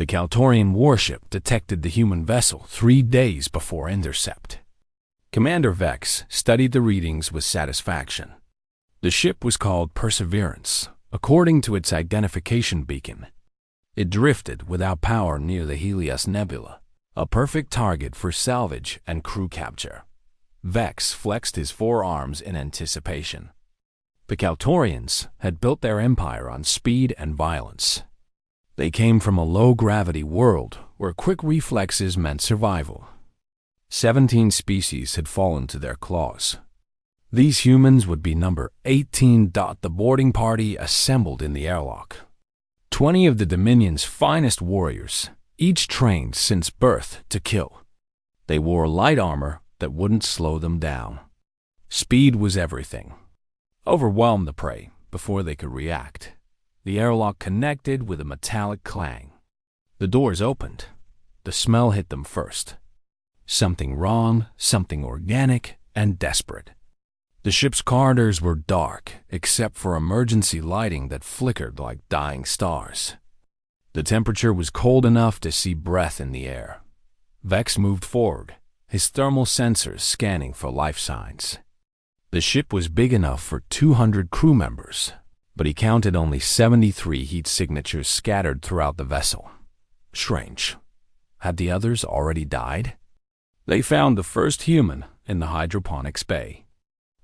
The Kaltorian warship detected the human vessel 3 days before intercept. Commander Vex studied the readings with satisfaction. The ship was called Perseverance, according to its identification beacon. It drifted without power near the Helios Nebula, a perfect target for salvage and crew capture. Vex flexed his forearms in anticipation. The Kaltorians had built their empire on speed and violence. They came from a low-gravity world where quick reflexes meant survival. 17 species had fallen to their claws. These humans would be number 18. The boarding party assembled in the airlock. 20 of the Dominion's finest warriors, each trained since birth to kill. They wore light armor that wouldn't slow them down. Speed was everything. Overwhelm the prey before they could react. The airlock connected with a metallic clang. The doors opened. The smell hit them first. Something wrong, something organic and desperate. The ship's corridors were dark, except for emergency lighting that flickered like dying stars. The temperature was cold enough to see breath in the air. Vex moved forward, his thermal sensors scanning for life signs. The ship was big enough for 200 crew members, but he counted only 73 heat signatures scattered throughout the vessel. Strange. Had the others already died? They found the first human in the hydroponics bay.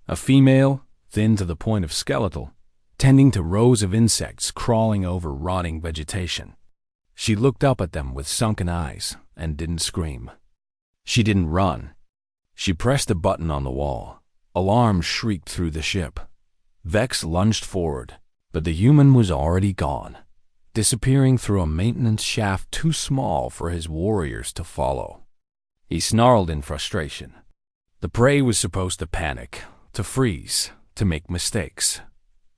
A female, thin to the point of skeletal, tending to rows of insects crawling over rotting vegetation. She looked up at them with sunken eyes and didn't scream. She didn't run. She pressed a button on the wall. Alarm shrieked through the ship. Vex lunged forward, but the human was already gone, disappearing through a maintenance shaft too small for his warriors to follow. He snarled in frustration. The prey was supposed to panic, to freeze, to make mistakes.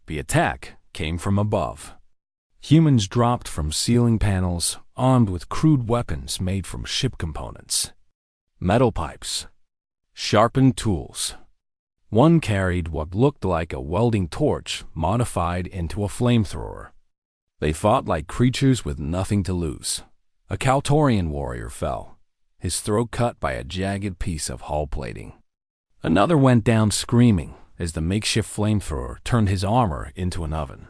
The attack came from above. Humans dropped from ceiling panels, armed with crude weapons made from ship components. Metal pipes. Sharpened tools. One carried what looked like a welding torch modified into a flamethrower. They fought like creatures with nothing to lose. A Kaltorian warrior fell, his throat cut by a jagged piece of hull plating. Another went down screaming as the makeshift flamethrower turned his armor into an oven.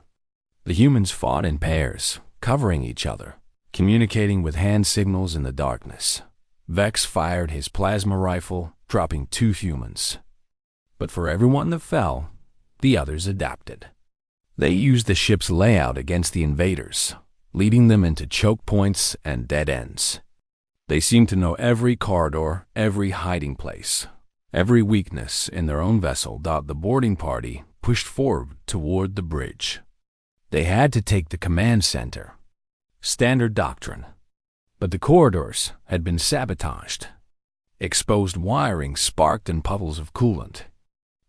The humans fought in pairs, covering each other, communicating with hand signals in the darkness. Vex fired his plasma rifle, dropping 2 humans. But for everyone that fell, the others adapted. They used the ship's layout against the invaders, leading them into choke points and dead ends. They seemed to know every corridor, every hiding place, every weakness in their own vessel. The boarding party pushed forward toward the bridge. They had to take the command center. Standard doctrine. But the corridors had been sabotaged. Exposed wiring sparked in puddles of coolant.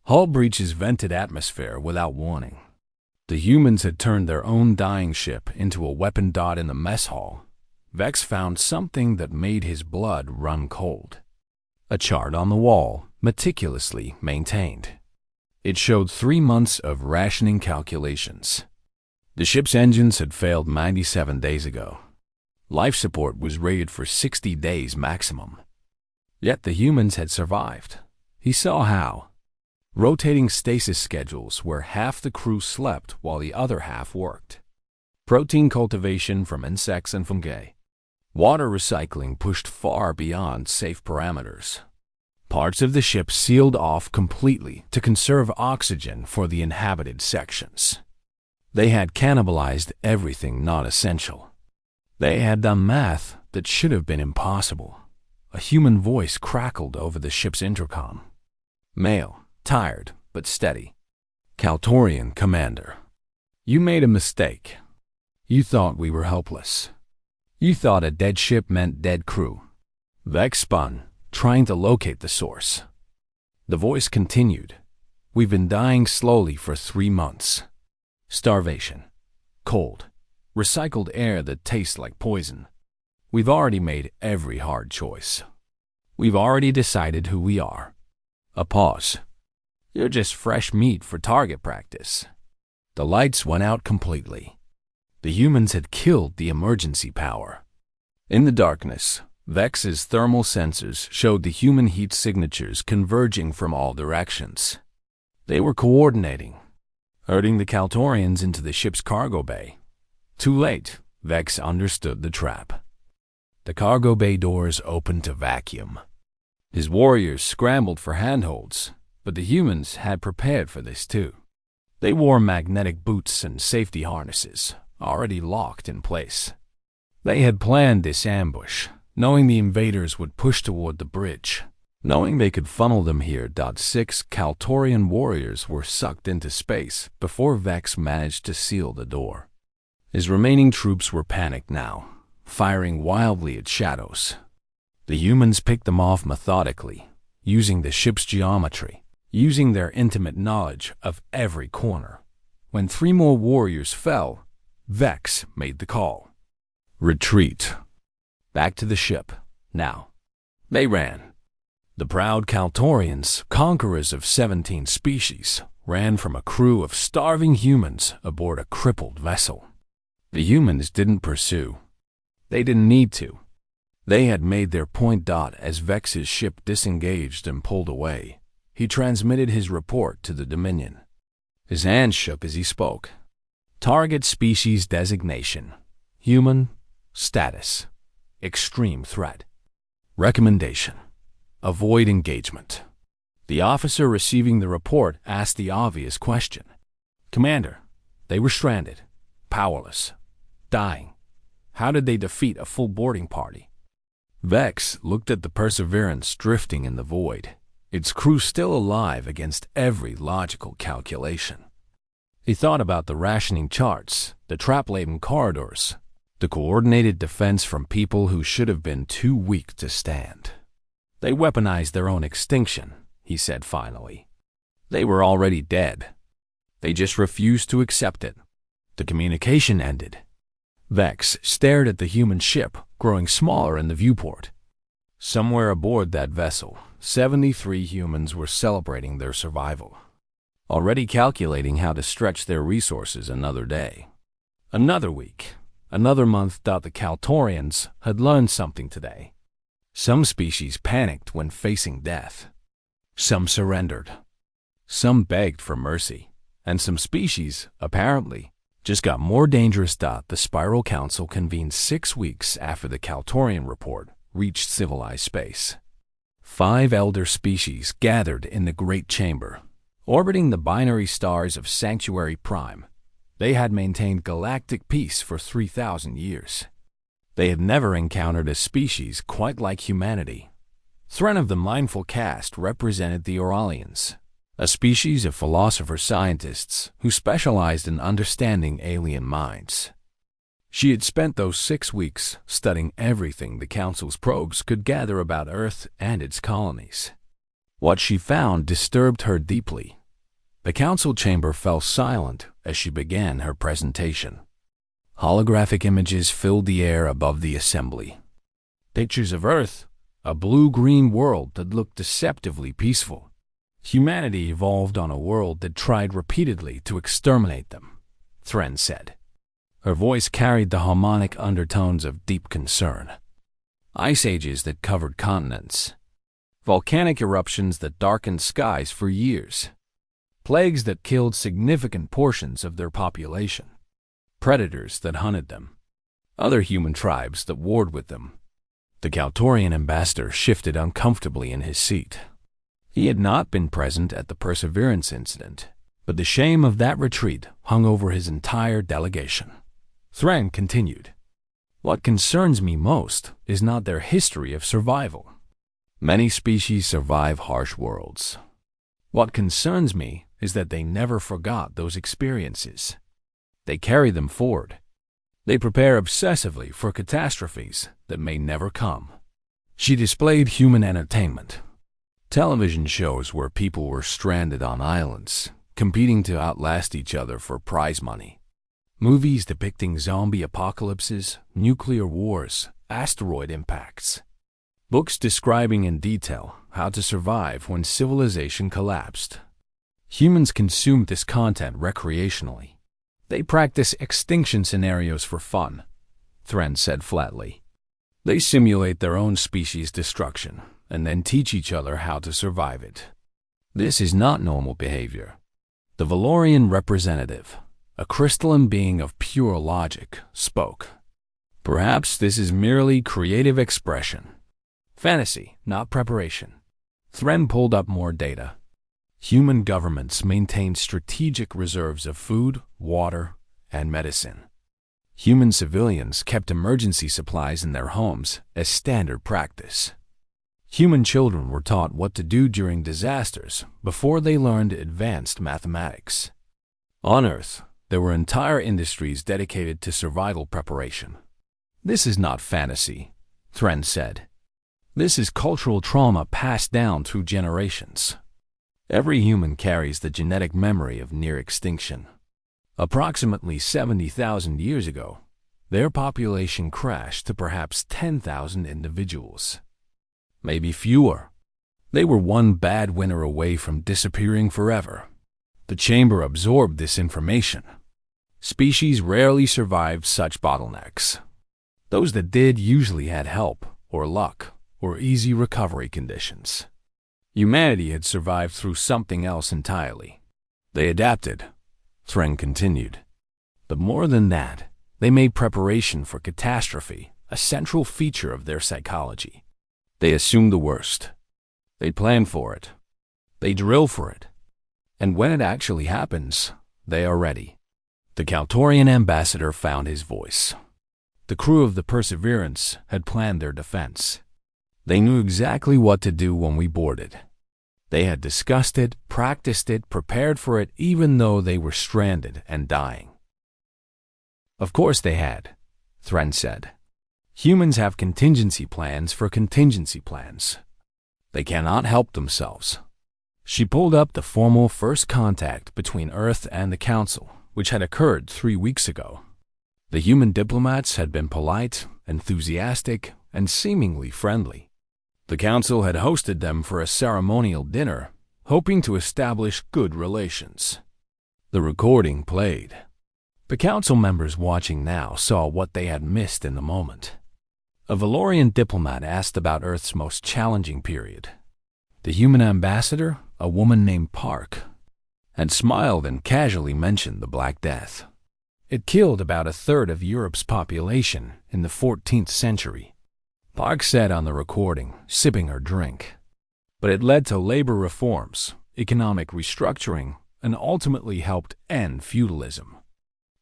Hull breaches vented atmosphere without warning. The humans had turned their own dying ship into a weapon dot in the mess hall. Vex found something that made his blood run cold. A chart on the wall, meticulously maintained. It showed 3 months of rationing calculations. The ship's engines had failed 97 days ago. Life support was rated for 60 days maximum. Yet the humans had survived. He saw how. Rotating stasis schedules where half the crew slept while the other half worked. Protein cultivation from insects and fungi. Water recycling pushed far beyond safe parameters. Parts of the ship sealed off completely to conserve oxygen for the inhabited sections. They had cannibalized everything not essential. They had done math that should have been impossible. A human voice crackled over the ship's intercom. Male, tired but steady. Kaltorian commander. You made a mistake. You thought we were helpless. You thought a dead ship meant dead crew. Vex spun, trying to locate the source. The voice continued. We've been dying slowly for 3 months. Starvation. Cold. Recycled air that tastes like poison. We've already made every hard choice. We've already decided who we are. A pause. You're just fresh meat for target practice. The lights went out completely. The humans had killed the emergency power. In the darkness, Vex's thermal sensors showed the human heat signatures converging from all directions. They were coordinating, herding the Kaltorians into the ship's cargo bay. Too late, Vex understood the trap. The cargo bay doors opened to vacuum. His warriors scrambled for handholds, but the humans had prepared for this too. They wore magnetic boots and safety harnesses, already locked in place. They had planned this ambush, knowing the invaders would push toward the bridge. Knowing they could funnel them here, 6 Kaltorian warriors were sucked into space before Vex managed to seal the door. His remaining troops were panicked now, firing wildly at shadows. The humans picked them off methodically, using the ship's geometry, using their intimate knowledge of every corner. When 3 more warriors fell, Vex made the call. Retreat. Back to the ship, now. They ran. The proud Kaltorians, conquerors of 17 species, ran from a crew of starving humans aboard a crippled vessel. The humans didn't pursue. They didn't need to. They had made their point. As Vex's ship disengaged and pulled away, he transmitted his report to the Dominion. His hand shook as he spoke. Target species designation. Human. Status. Extreme threat. Recommendation. Avoid engagement. The officer receiving the report asked the obvious question. Commander, they were stranded, powerless, dying. How did they defeat a full boarding party? Vex looked at the Perseverance drifting in the void, its crew still alive against every logical calculation. He thought about the rationing charts, the trap-laden corridors, the coordinated defense from people who should have been too weak to stand. They weaponized their own extinction, he said finally. They were already dead. They just refused to accept it. The communication ended. Vex stared at the human ship, growing smaller in the viewport. Somewhere aboard that vessel, 73 humans were celebrating their survival, already calculating how to stretch their resources another day. Another week, another month. The Kaltorians had learned something today. Some species panicked when facing death. Some surrendered. Some begged for mercy. And some species, apparently, just got more dangerous. The Spiral Council convened 6 weeks after the Kaltorian report reached civilized space. 5 elder species gathered in the Great Chamber, orbiting the binary stars of Sanctuary Prime. They had maintained galactic peace for 3,000 years. They had never encountered a species quite like humanity. Thren of the Mindful Caste represented the Oralians, a species of philosopher-scientists who specialized in understanding alien minds. She had spent those 6 weeks studying everything the Council's probes could gather about Earth and its colonies. What she found disturbed her deeply. The Council chamber fell silent as she began her presentation. Holographic images filled the air above the assembly. Pictures of Earth, a blue-green world that looked deceptively peaceful. Humanity evolved on a world that tried repeatedly to exterminate them, Thren said. Her voice carried the harmonic undertones of deep concern. Ice ages that covered continents. Volcanic eruptions that darkened skies for years. Plagues that killed significant portions of their population. Predators that hunted them. Other human tribes that warred with them. The Kaltorian ambassador shifted uncomfortably in his seat. He had not been present at the Perseverance incident, but the shame of that retreat hung over his entire delegation. Thren continued. What concerns me most is not their history of survival. Many species survive harsh worlds. What concerns me is that they never forgot those experiences. They carry them forward. They prepare obsessively for catastrophes that may never come. She displayed human entertainment. Television shows where people were stranded on islands, competing to outlast each other for prize money. Movies depicting zombie apocalypses, nuclear wars, asteroid impacts. Books describing in detail how to survive when civilization collapsed. Humans consumed this content recreationally. They practice extinction scenarios for fun, Thren said flatly. They simulate their own species' destruction and then teach each other how to survive it. This is not normal behavior. The Valorian representative, a crystalline being of pure logic, spoke. Perhaps this is merely creative expression. Fantasy, not preparation. Thren pulled up more data. Human governments maintained strategic reserves of food, water, and medicine. Human civilians kept emergency supplies in their homes as standard practice. Human children were taught what to do during disasters before they learned advanced mathematics. On Earth, there were entire industries dedicated to survival preparation. This is not fantasy, Thren said. This is cultural trauma passed down through generations. Every human carries the genetic memory of near extinction. Approximately 70,000 years ago, their population crashed to perhaps 10,000 individuals. Maybe fewer. They were one bad winter away from disappearing forever. The chamber absorbed this information. Species rarely survived such bottlenecks. Those that did usually had help, or luck, or easy recovery conditions. Humanity had survived through something else entirely. They adapted, Thren continued. But more than that, they made preparation for catastrophe a central feature of their psychology. They assumed the worst. They plan for it. They drill for it. And when it actually happens, they are ready. The Kaltorian ambassador found his voice. The crew of the Perseverance had planned their defense. They knew exactly what to do when we boarded. They had discussed it, practiced it, prepared for it, even though they were stranded and dying. Of course they had, Thren said. Humans have contingency plans for contingency plans. They cannot help themselves. She pulled up the formal first contact between Earth and the Council, which had occurred 3 weeks ago. The human diplomats had been polite, enthusiastic, and seemingly friendly. The Council had hosted them for a ceremonial dinner, hoping to establish good relations. The recording played. The Council members watching now saw what they had missed in the moment. A Valorian diplomat asked about Earth's most challenging period. The human ambassador, a woman named Park, had smiled and casually mentioned the Black Death. It killed about a third of Europe's population in the 14th century. Park said on the recording, sipping her drink. But it led to labor reforms, economic restructuring, and ultimately helped end feudalism.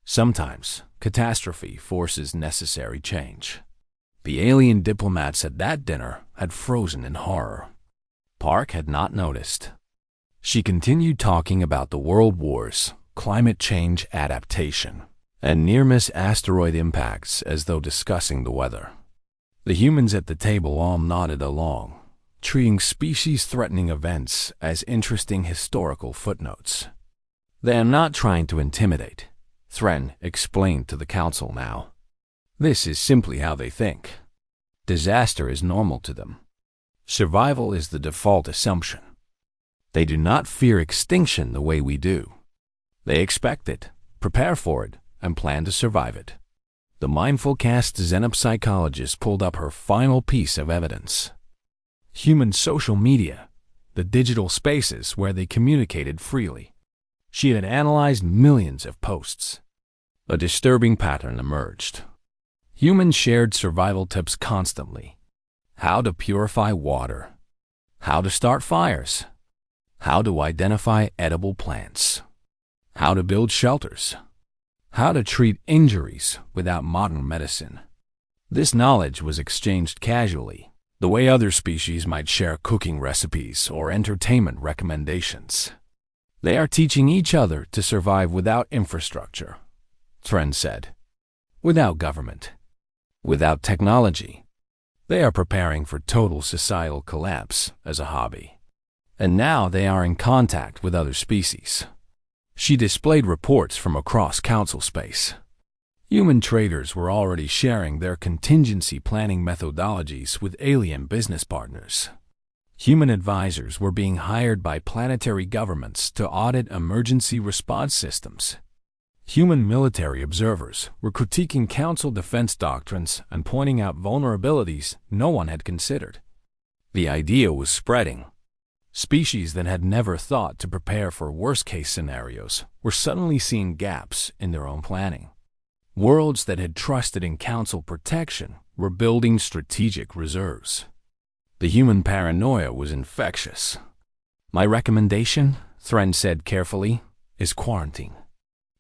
Sometimes, catastrophe forces necessary change. The alien diplomats at that dinner had frozen in horror. Park had not noticed. She continued talking about the world wars, climate change adaptation, and near-miss asteroid impacts as though discussing the weather. The humans at the table all nodded along, treating species-threatening events as interesting historical footnotes. They are not trying to intimidate, Thren explained to the Council now. This is simply how they think. Disaster is normal to them. Survival is the default assumption. They do not fear extinction the way we do. They expect it, prepare for it, and plan to survive it. The mindful cast xenopsychologist pulled up her final piece of evidence. Human social media, the digital spaces where they communicated freely. She had analyzed millions of posts. A disturbing pattern emerged. Humans shared survival tips constantly. How to purify water. How to start fires. How to identify edible plants. How to build shelters. How to treat injuries without modern medicine. This knowledge was exchanged casually, the way other species might share cooking recipes or entertainment recommendations. They are teaching each other to survive without infrastructure, Thren said. Without government. Without technology. They are preparing for total societal collapse as a hobby. And now they are in contact with other species. She displayed reports from across Council space. Human traders were already sharing their contingency planning methodologies with alien business partners. Human advisors were being hired by planetary governments to audit emergency response systems. Human military observers were critiquing Council defense doctrines and pointing out vulnerabilities no one had considered. The idea was spreading. Species that had never thought to prepare for worst-case scenarios were suddenly seeing gaps in their own planning. Worlds that had trusted in Council protection were building strategic reserves. The human paranoia was infectious. "My recommendation," Thren said carefully, "is quarantine.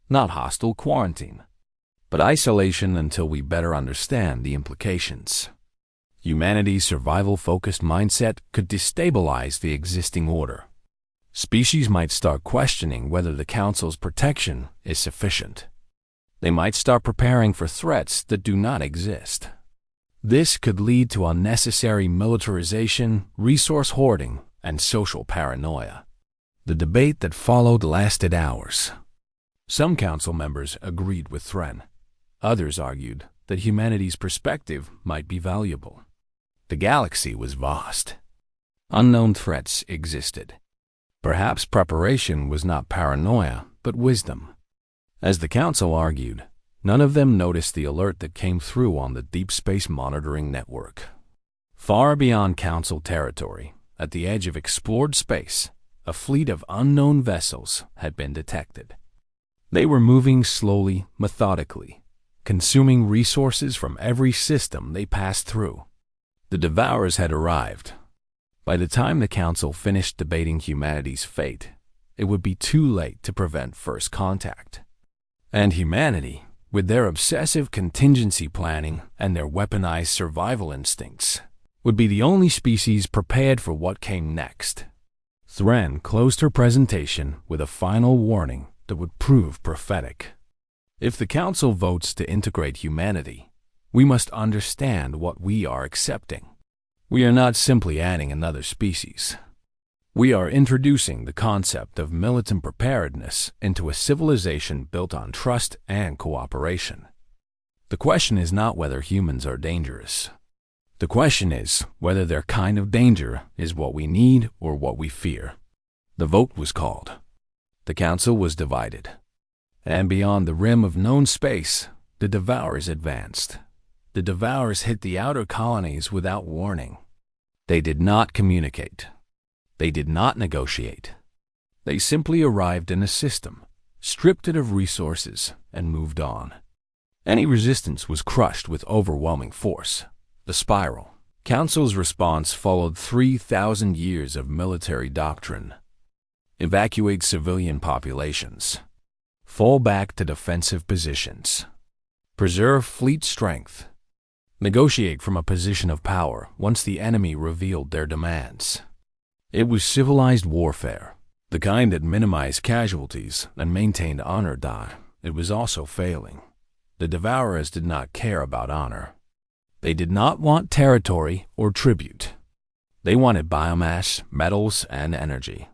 Not hostile quarantine, but isolation until we better understand the implications." Humanity's survival-focused mindset could destabilize the existing order. Species might start questioning whether the Council's protection is sufficient. They might start preparing for threats that do not exist. This could lead to unnecessary militarization, resource hoarding, and social paranoia. The debate that followed lasted hours. Some Council members agreed with Thren. Others argued that humanity's perspective might be valuable. The galaxy was vast. Unknown threats existed. Perhaps preparation was not paranoia, but wisdom. As the Council argued, none of them noticed the alert that came through on the Deep Space Monitoring Network. Far beyond Council territory, at the edge of explored space, a fleet of unknown vessels had been detected. They were moving slowly, methodically, consuming resources from every system they passed through. The Devourers had arrived. By the time the Council finished debating humanity's fate, it would be too late to prevent first contact. And humanity, with their obsessive contingency planning and their weaponized survival instincts, would be the only species prepared for what came next. Thren closed her presentation with a final warning that would prove prophetic. If the Council votes to integrate humanity, we must understand what we are accepting. We are not simply adding another species. We are introducing the concept of militant preparedness into a civilization built on trust and cooperation. The question is not whether humans are dangerous. The question is whether their kind of danger is what we need or what we fear. The vote was called. The Council was divided. And beyond the rim of known space, the Devourers advanced. The Devourers hit the outer colonies without warning. They did not communicate. They did not negotiate. They simply arrived in a system, stripped it of resources, and moved on. Any resistance was crushed with overwhelming force. The spiral. Council's response followed 3,000 years of military doctrine. Evacuate civilian populations. Fall back to defensive positions. Preserve fleet strength. Negotiate from a position of power once the enemy revealed their demands. It was civilized warfare, the kind that minimized casualties and maintained honor. It was also failing. The Devourers did not care about honor. They did not want territory or tribute. They wanted biomass, metals, and energy.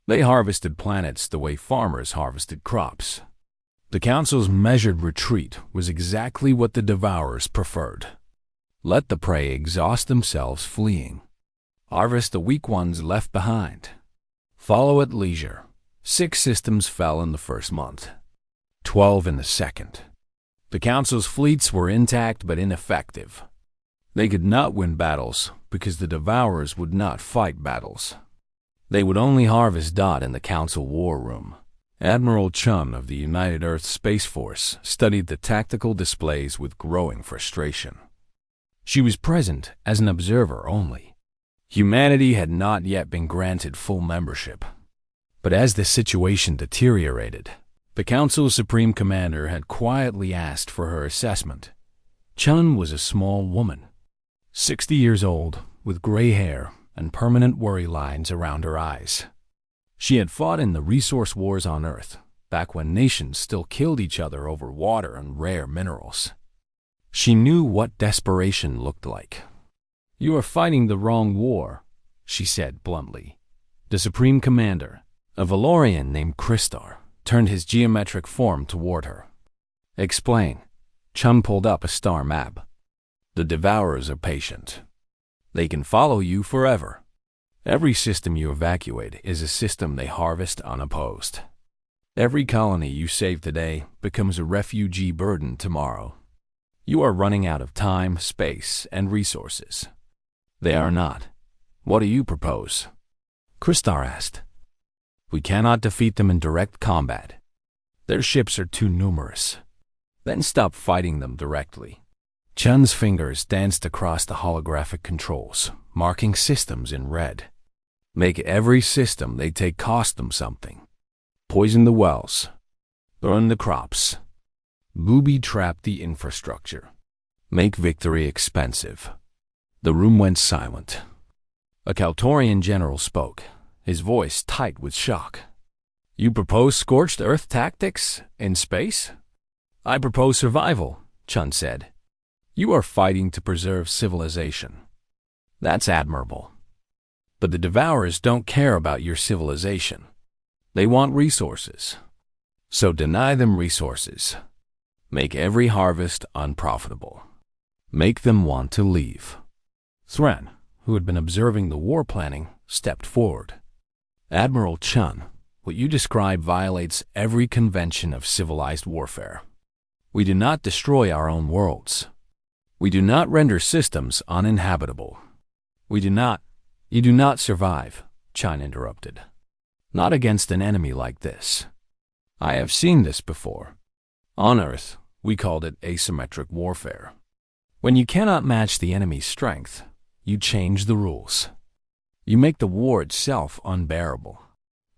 They harvested planets the way farmers harvested crops. The Council's measured retreat was exactly what the Devourers preferred. Let the prey exhaust themselves fleeing. Harvest the weak ones left behind. Follow at leisure. 6 systems fell in the first month. 12 in the second. The Council's fleets were intact but ineffective. They could not win battles because the Devourers would not fight battles. They would only harvest in the Council war room. Admiral Chun of the United Earth Space Force studied the tactical displays with growing frustration. She was present as an observer only. Humanity had not yet been granted full membership. But as the situation deteriorated, the Council's Supreme Commander had quietly asked for her assessment. Chun was a small woman, 60 years old, with gray hair and permanent worry lines around her eyes. She had fought in the resource wars on Earth, back when nations still killed each other over water and rare minerals. She knew what desperation looked like. "You are fighting the wrong war," she said bluntly. The Supreme Commander, a Valorian named Christar, turned his geometric form toward her. "Explain." Chun pulled up a star map. "The Devourers are patient. They can follow you forever. Every system you evacuate is a system they harvest unopposed. Every colony you save today becomes a refugee burden tomorrow. You are running out of time, space, and resources. They are not. What do you propose? Kristar asked. We cannot defeat them in direct combat. Their ships are too numerous. Then stop fighting them directly. Chun's fingers danced across the holographic controls, marking systems in red. Make every system they take cost them something. Poison the wells. Burn the crops. Booby-trap the infrastructure. Make victory expensive. The room went silent. A Kaltorian general spoke, his voice tight with shock. You propose scorched earth tactics in space? I propose survival, Chun said. You are fighting to preserve civilization. That's admirable. But the Devourers don't care about your civilization. They want resources. So deny them resources. Make every harvest unprofitable. Make them want to leave. Thran, who had been observing the war planning, stepped forward. Admiral Chun, what you describe violates every convention of civilized warfare. We do not destroy our own worlds. We do not render systems uninhabitable. You do not survive, Chun interrupted. Not against an enemy like this. I have seen this before. On Earth, we called it asymmetric warfare. When you cannot match the enemy's strength, you change the rules. You make the war itself unbearable.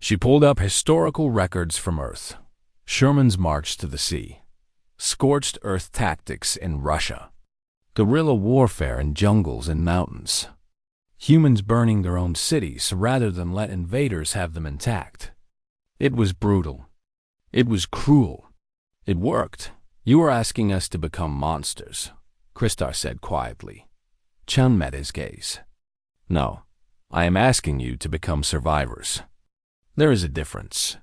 She pulled up historical records from Earth. Sherman's March to the Sea. Scorched earth tactics in Russia. Guerrilla warfare in jungles and mountains. Humans burning their own cities rather than let invaders have them intact. It was brutal. It was cruel. It worked. You are asking us to become monsters, Kristar said quietly. Chun met his gaze. No, I am asking you to become survivors. There is a difference.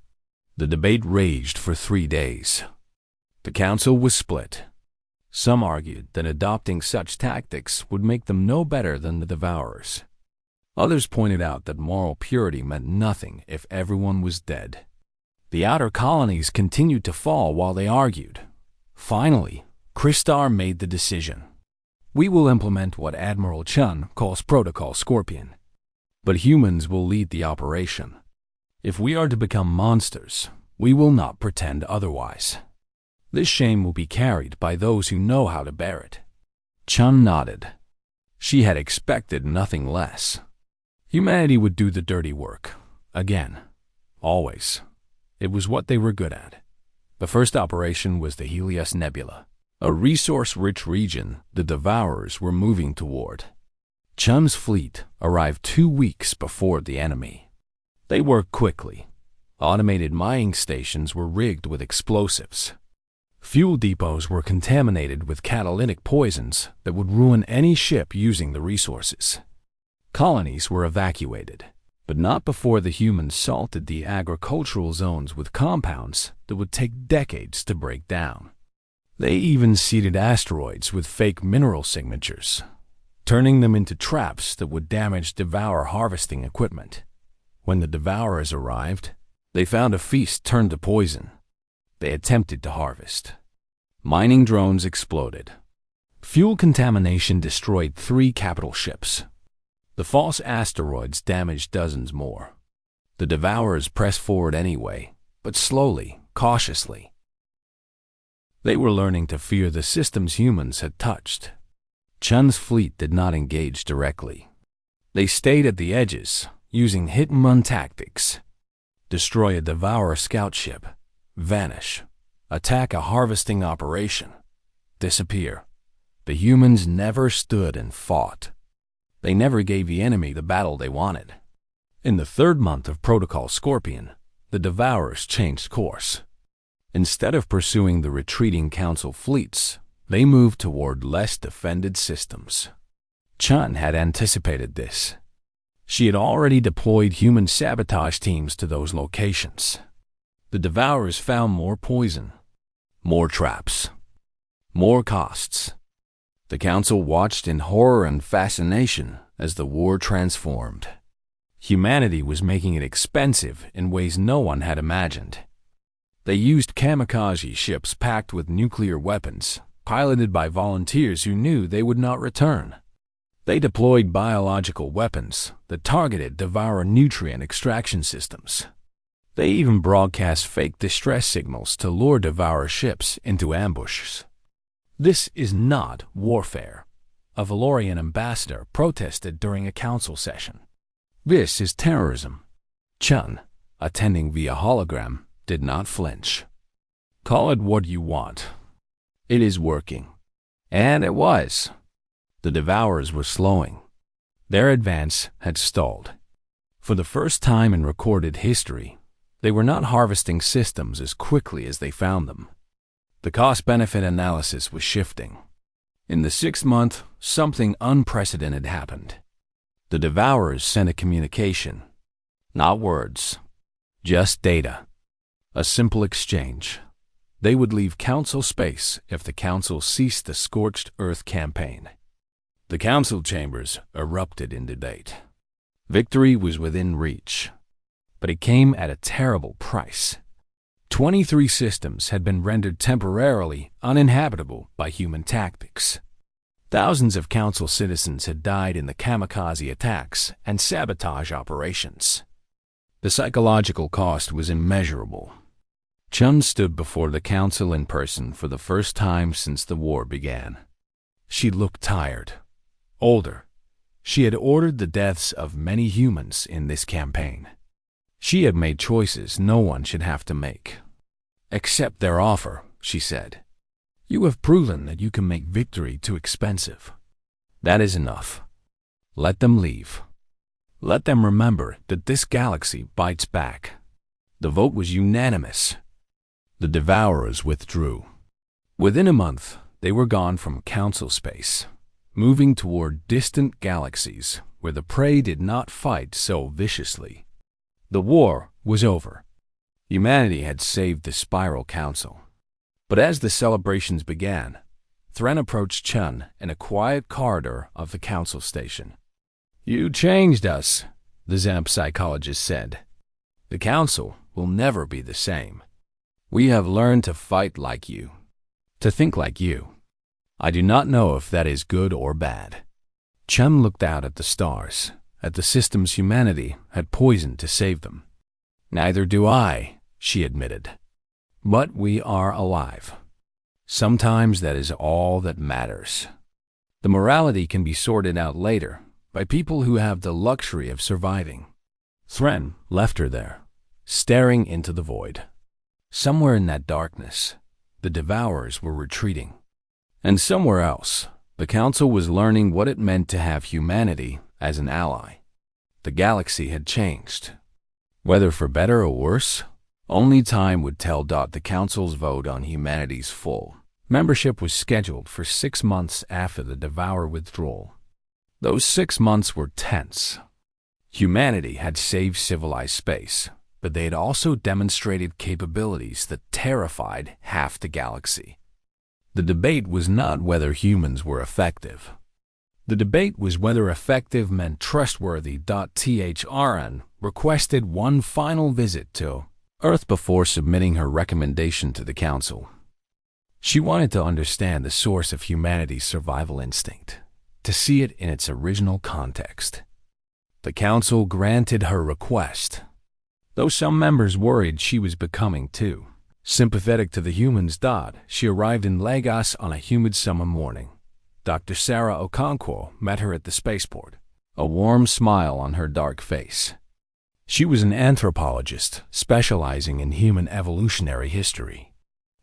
The debate raged for 3 days. The council was split. Some argued that adopting such tactics would make them no better than the Devourers. Others pointed out that moral purity meant nothing if everyone was dead. The outer colonies continued to fall while they argued. Finally, Kristar made the decision. We will implement what Admiral Chun calls Protocol Scorpion, but humans will lead the operation. If we are to become monsters, we will not pretend otherwise. This shame will be carried by those who know how to bear it. Chun nodded. She had expected nothing less. Humanity would do the dirty work. Again. Always. It was what they were good at. The first operation was the Helios Nebula, a resource-rich region the Devourers were moving toward. Chun's fleet arrived 2 weeks before the enemy. They worked quickly. Automated mining stations were rigged with explosives. Fuel depots were contaminated with catalytic poisons that would ruin any ship using the resources. Colonies were evacuated, but not before the humans salted the agricultural zones with compounds that would take decades to break down. They even seeded asteroids with fake mineral signatures, turning them into traps that would damage Devourer harvesting equipment. When the Devourers arrived, they found a feast turned to poison. They attempted to harvest. Mining drones exploded. Fuel contamination destroyed 3 capital ships. The false asteroids damaged dozens more. The Devourers pressed forward anyway, but slowly, cautiously. They were learning to fear the systems humans had touched. Chun's fleet did not engage directly. They stayed at the edges, using hit-and-run tactics. Destroy a Devourer scout ship. Vanish. Attack a harvesting operation. Disappear. The humans never stood and fought. They never gave the enemy the battle they wanted. In the 3rd month of Protocol Scorpion, the Devourers changed course. Instead of pursuing the retreating Council fleets, they moved toward less defended systems. Chun had anticipated this. She had already deployed human sabotage teams to those locations. The Devourers found more poison, more traps, more costs. The Council watched in horror and fascination as the war transformed. Humanity was making it expensive in ways no one had imagined. They used kamikaze ships packed with nuclear weapons, piloted by volunteers who knew they would not return. They deployed biological weapons that targeted Devourer nutrient extraction systems. They even broadcast fake distress signals to lure Devourer ships into ambushes. "This is not warfare," a Valorian ambassador protested during a council session. "This is terrorism." Chun, attending via hologram, did not flinch. "Call it what you want. It is working." And it was. The Devourers were slowing. Their advance had stalled. For the first time in recorded history, they were not harvesting systems as quickly as they found them. The cost-benefit analysis was shifting. In the 6th month, something unprecedented happened. The Devourers sent a communication. Not words, just data. A simple exchange. They would leave Council space if the Council ceased the Scorched Earth campaign. The Council chambers erupted in debate. Victory was within reach, but it came at a terrible price. 23 systems had been rendered temporarily uninhabitable by human tactics. Thousands of Council citizens had died in the kamikaze attacks and sabotage operations. The psychological cost was immeasurable. Chun stood before the Council in person for the first time since the war began. She looked tired, older. She had ordered the deaths of many humans in this campaign. She had made choices no one should have to make. "Accept their offer," she said. "You have proven that you can make victory too expensive. That is enough. Let them leave. Let them remember that this galaxy bites back." The vote was unanimous. The Devourers withdrew. Within a month, they were gone from Council space, moving toward distant galaxies where the prey did not fight so viciously. The war was over. Humanity had saved the Spiral Council. But as the celebrations began, Thren approached Chun in a quiet corridor of the Council station. "You changed us," the Zamp psychologist said. "The Council will never be the same. We have learned to fight like you, to think like you. I do not know if that is good or bad." Chun looked out at the stars, at the systems humanity had poisoned to save them. "Neither do I," she admitted. "But we are alive. Sometimes that is all that matters. The morality can be sorted out later by people who have the luxury of surviving." Thren left her there, staring into the void. Somewhere in that darkness, the Devourers were retreating. And somewhere else, the Council was learning what it meant to have humanity as an ally. The galaxy had changed. Whether for better or worse, only time would tell. The Council's vote on humanity's full membership was scheduled for 6 months after the Devourer withdrawal. Those 6 months were tense. Humanity had saved civilized space, but they had also demonstrated capabilities that terrified half the galaxy. The debate was not whether humans were effective. The debate was whether effective meant trustworthy. Thrn requested one final visit to Earth before submitting her recommendation to the Council. She wanted to understand the source of humanity's survival instinct, to see it in its original context. The Council granted her request, though some members worried she was becoming too sympathetic to the humans. She arrived in Lagos on a humid summer morning. Dr. Sarah Okonkwo met her at the spaceport, a warm smile on her dark face. She was an anthropologist specializing in human evolutionary history.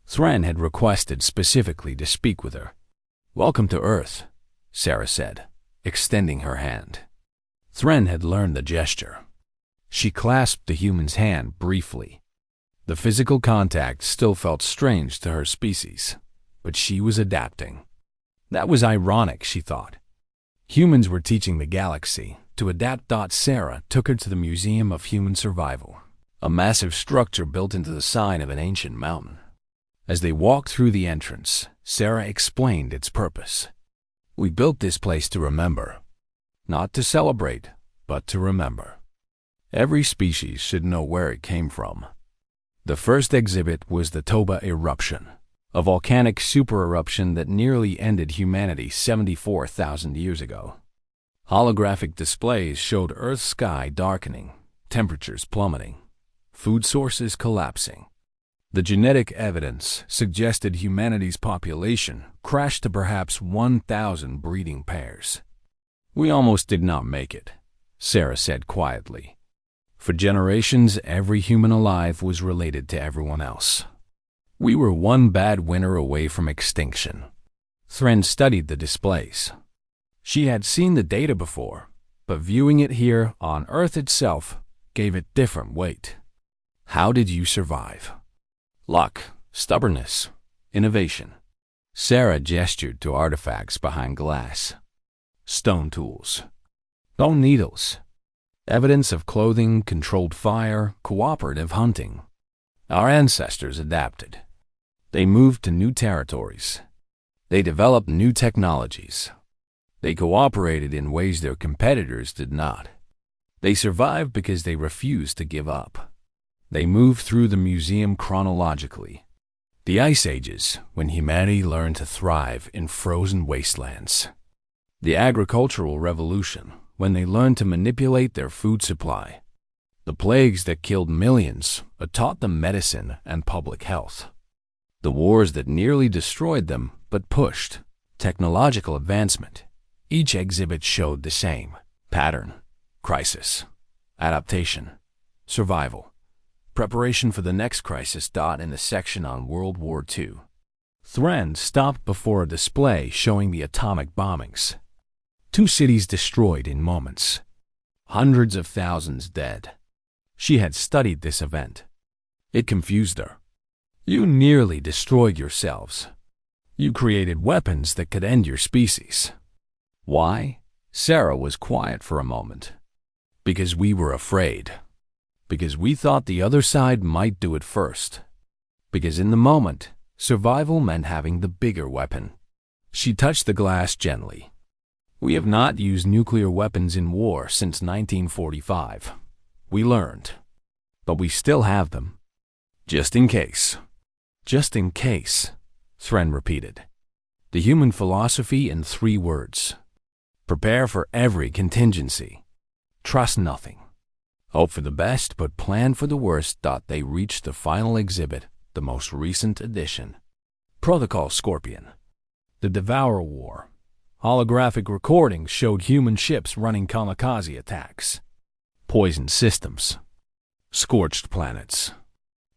Thren had requested specifically to speak with her. "Welcome to Earth," Sarah said, extending her hand. Thren had learned the gesture. She clasped the human's hand briefly. The physical contact still felt strange to her species, but she was adapting. That was ironic, she thought. Humans were teaching the galaxy to adapt. Sarah took her to the Museum of Human Survival, a massive structure built into the side of an ancient mountain. As they walked through the entrance, Sarah explained its purpose. "We built this place to remember. Not to celebrate, but to remember. Every species should know where it came from." The first exhibit was the Toba eruption, a volcanic supereruption that nearly ended humanity 74,000 years ago. Holographic displays showed Earth's sky darkening, temperatures plummeting, food sources collapsing. The genetic evidence suggested humanity's population crashed to perhaps 1,000 breeding pairs. "We almost did not make it," Sarah said quietly. "For generations, every human alive was related to everyone else. We were one bad winter away from extinction." Thren studied the displays. She had seen the data before, but viewing it here on Earth itself gave it different weight. "How did you survive?" "Luck, stubbornness, innovation." Sarah gestured to artifacts behind glass. "Stone tools, bone needles, evidence of clothing, controlled fire, cooperative hunting. Our ancestors adapted. They moved to new territories. They developed new technologies. They cooperated in ways their competitors did not. They survived because they refused to give up. They moved through the museum chronologically. The Ice Ages, when humanity learned to thrive in frozen wastelands. The Agricultural Revolution, when they learned to manipulate their food supply. The plagues that killed millions but taught them medicine and public health. The wars that nearly destroyed them but pushed technological advancement. Each exhibit showed the same pattern: crisis, adaptation, survival, preparation for the next crisis. In the section on World War II, Thren stopped before a display showing the atomic bombings. 2 cities destroyed in moments. Hundreds of thousands dead. She had studied this event. It confused her. "You nearly destroyed yourselves. You created weapons that could end your species." "Why?" Sarah was quiet for a moment. "Because we were afraid. Because we thought the other side might do it first. Because in the moment, survival meant having the bigger weapon." She touched the glass gently. "We have not used nuclear weapons in war since 1945. We learned. But we still have them. Just in case." "Just in case," Thren repeated. The human philosophy in 3 words. Prepare for every contingency. Trust nothing. Hope for the best, but plan for the worst. They reached the final exhibit, the most recent edition. Protocol Scorpion. The Devourer War. Holographic recordings showed human ships running kamikaze attacks. Poison systems. Scorched planets.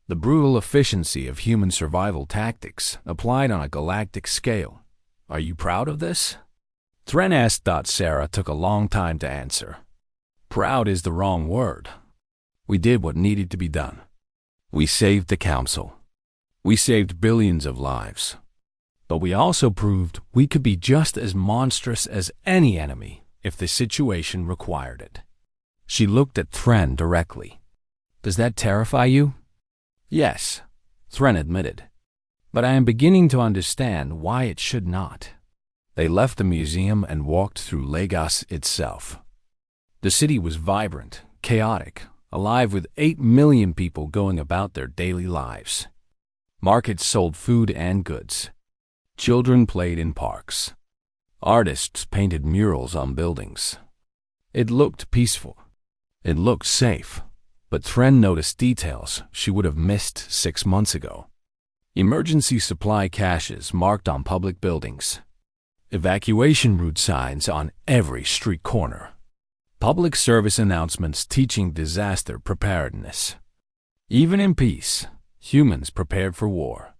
The brutal efficiency of human survival tactics applied on a galactic scale. "Are you proud of this?" Thren asked. Sarah took a long time to answer. "Proud is the wrong word. We did what needed to be done. We saved the Council. We saved billions of lives. But we also proved we could be just as monstrous as any enemy if the situation required it." She looked at Thren directly. "Does that terrify you?" "Yes," Thren admitted. "But I am beginning to understand why it should not." They left the museum and walked through Lagos itself. The city was vibrant, chaotic, alive with 8 million people going about their daily lives. Markets sold food and goods. Children played in parks. Artists painted murals on buildings. It looked peaceful. It looked safe. But Thren noticed details she would have missed 6 months ago. Emergency supply caches marked on public buildings. Evacuation route signs on every street corner. Public service announcements teaching disaster preparedness. Even in peace, humans prepared for war.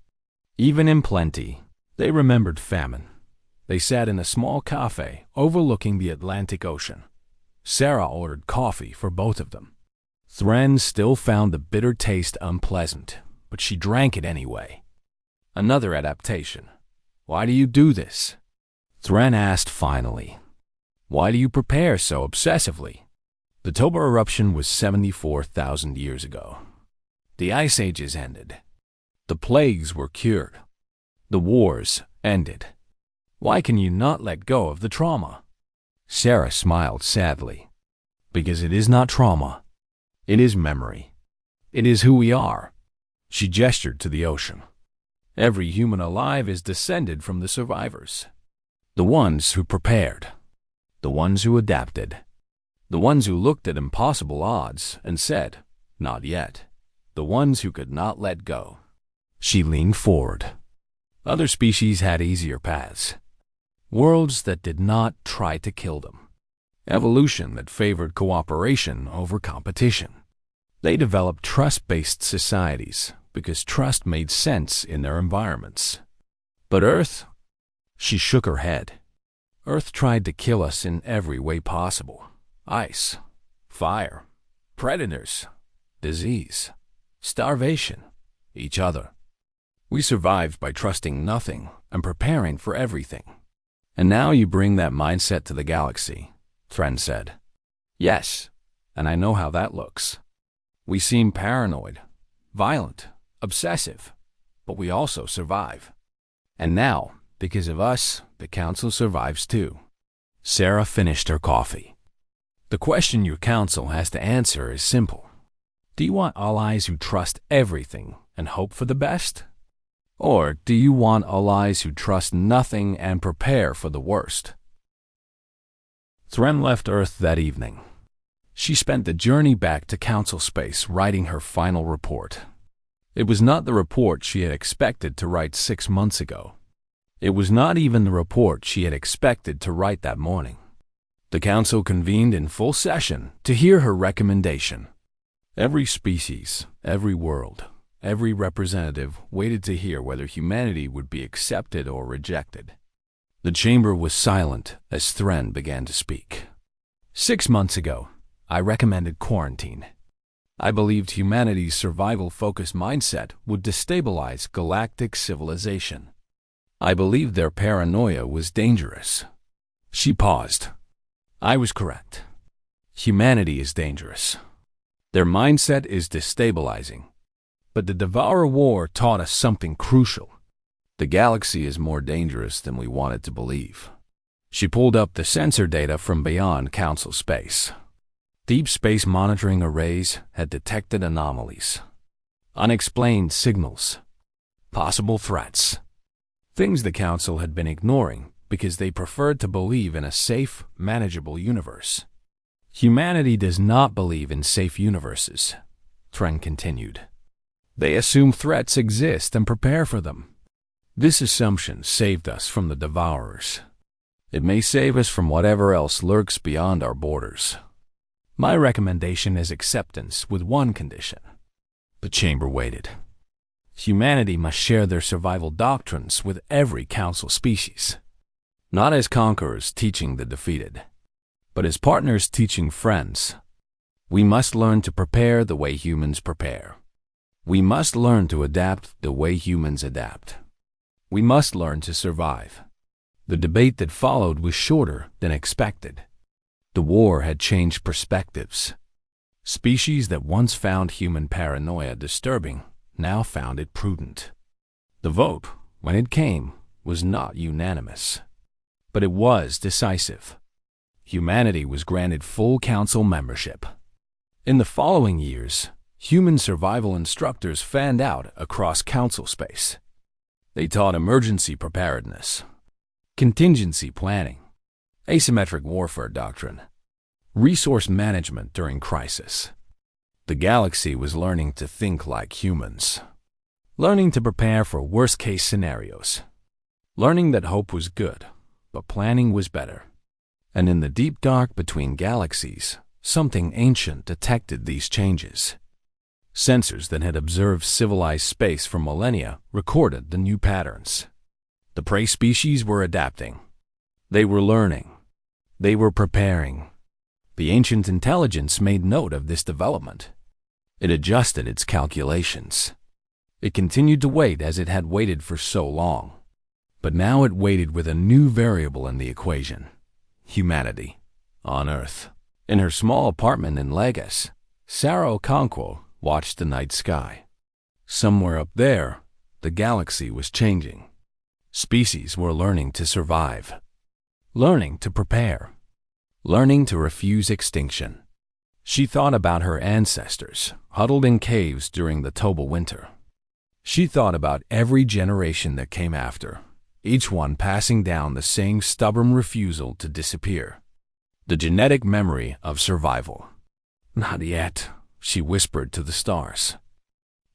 Even in plenty, they remembered famine. They sat in a small cafe overlooking the Atlantic Ocean. Sarah ordered coffee for both of them. Thren still found the bitter taste unpleasant, but she drank it anyway. "Another adaptation. Why do you do this?" Thren asked finally. "Why do you prepare so obsessively?" The Toba eruption was 74,000 years ago. The Ice Ages ended. The plagues were cured. The wars ended. Why can you not let go of the trauma? Sarah smiled sadly. "Because it is not trauma. It is memory. It is who we are. She gestured to the ocean. Every human alive is descended from the survivors. The ones who prepared. The ones who adapted. The ones who looked at impossible odds and said, "Not yet." The ones who could not let go. She leaned forward. Other species had easier paths. Worlds that did not try to kill them. Evolution that favored cooperation over competition. They developed trust-based societies because trust made sense in their environments. But Earth? She shook her head. Earth tried to kill us in every way possible. Ice, fire, predators, disease, starvation, each other. We survived by trusting nothing and preparing for everything. And now you bring that mindset to the galaxy, Thren said. Yes, and I know how that looks. We seem paranoid, violent, obsessive, but we also survive. And now, because of us, the Council survives too. Sarah finished her coffee. The question your Council has to answer is simple. Do you want allies who trust everything and hope for the best? Or do you want allies who trust nothing and prepare for the worst? Thren left Earth that evening. She spent the journey back to Council space writing her final report. It was not the report she had expected to write 6 months ago. It was not even the report she had expected to write that morning. The Council convened in full session to hear her recommendation. Every species, every world, every representative waited to hear whether humanity would be accepted or rejected. The chamber was silent as Thren began to speak. 6 months ago, I recommended quarantine. I believed humanity's survival-focused mindset would destabilize galactic civilization. I believed their paranoia was dangerous. She paused. I was correct. Humanity is dangerous. Their mindset is destabilizing. But the Devourer War taught us something crucial. The galaxy is more dangerous than we wanted to believe. She pulled up the sensor data from beyond Council space. Deep space monitoring arrays had detected anomalies, unexplained signals, possible threats, things the Council had been ignoring because they preferred to believe in a safe, manageable universe. Humanity does not believe in safe universes, Thren continued. They assume threats exist and prepare for them. This assumption saved us from the Devourers. It may save us from whatever else lurks beyond our borders. My recommendation is acceptance with one condition. The chamber waited. Humanity must share their survival doctrines with every Council species. Not as conquerors teaching the defeated, but as partners teaching friends. We must learn to prepare the way humans prepare. We must learn to adapt the way humans adapt. We must learn to survive. The debate that followed was shorter than expected. The war had changed perspectives. Species that once found human paranoia disturbing now found it prudent. The vote, when it came, was not unanimous, but it was decisive. Humanity was granted full Council membership. In the following years, human survival instructors fanned out across Council space. They taught emergency preparedness, contingency planning, asymmetric warfare doctrine, resource management during crisis. The galaxy was learning to think like humans, learning to prepare for worst-case scenarios, learning that hope was good, but planning was better. And in the deep dark between galaxies, something ancient detected these changes. Sensors that had observed civilized space for millennia recorded the new patterns. The prey species were adapting. They were learning. They were preparing. The ancient intelligence made note of this development. It adjusted its calculations. It continued to wait as it had waited for so long. But now it waited with a new variable in the equation. Humanity. On Earth. In her small apartment in Lagos, Sarah Okonkwo watched the night sky. Somewhere up there, the galaxy was changing. Species were learning to survive, learning to prepare, learning to refuse extinction. She thought about her ancestors, huddled in caves during the Toba winter, She thought about every generation that came after, each one passing down the same stubborn refusal to disappear. The genetic memory of survival. Not yet, she whispered to the stars.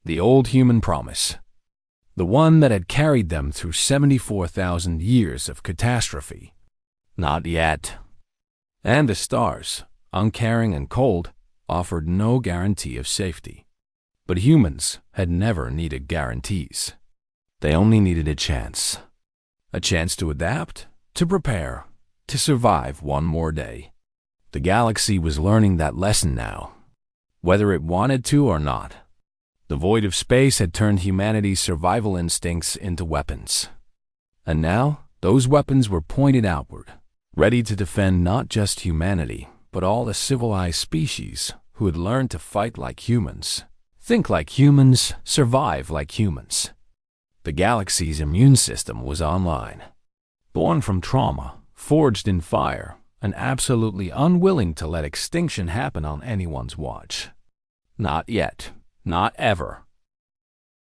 The old human promise. The one that had carried them through 74,000 years of catastrophe. Not yet. And the stars, uncaring and cold, offered no guarantee of safety. But humans had never needed guarantees. They only needed a chance. A chance to adapt, to prepare, to survive one more day. The galaxy was learning that lesson now, whether it wanted to or not. The void of space had turned humanity's survival instincts into weapons. And now, those weapons were pointed outward, ready to defend not just humanity, but all the civilized species who had learned to fight like humans, think like humans, survive like humans. The galaxy's immune system was online. Born from trauma, forged in fire, and absolutely unwilling to let extinction happen on anyone's watch. Not yet. Not ever.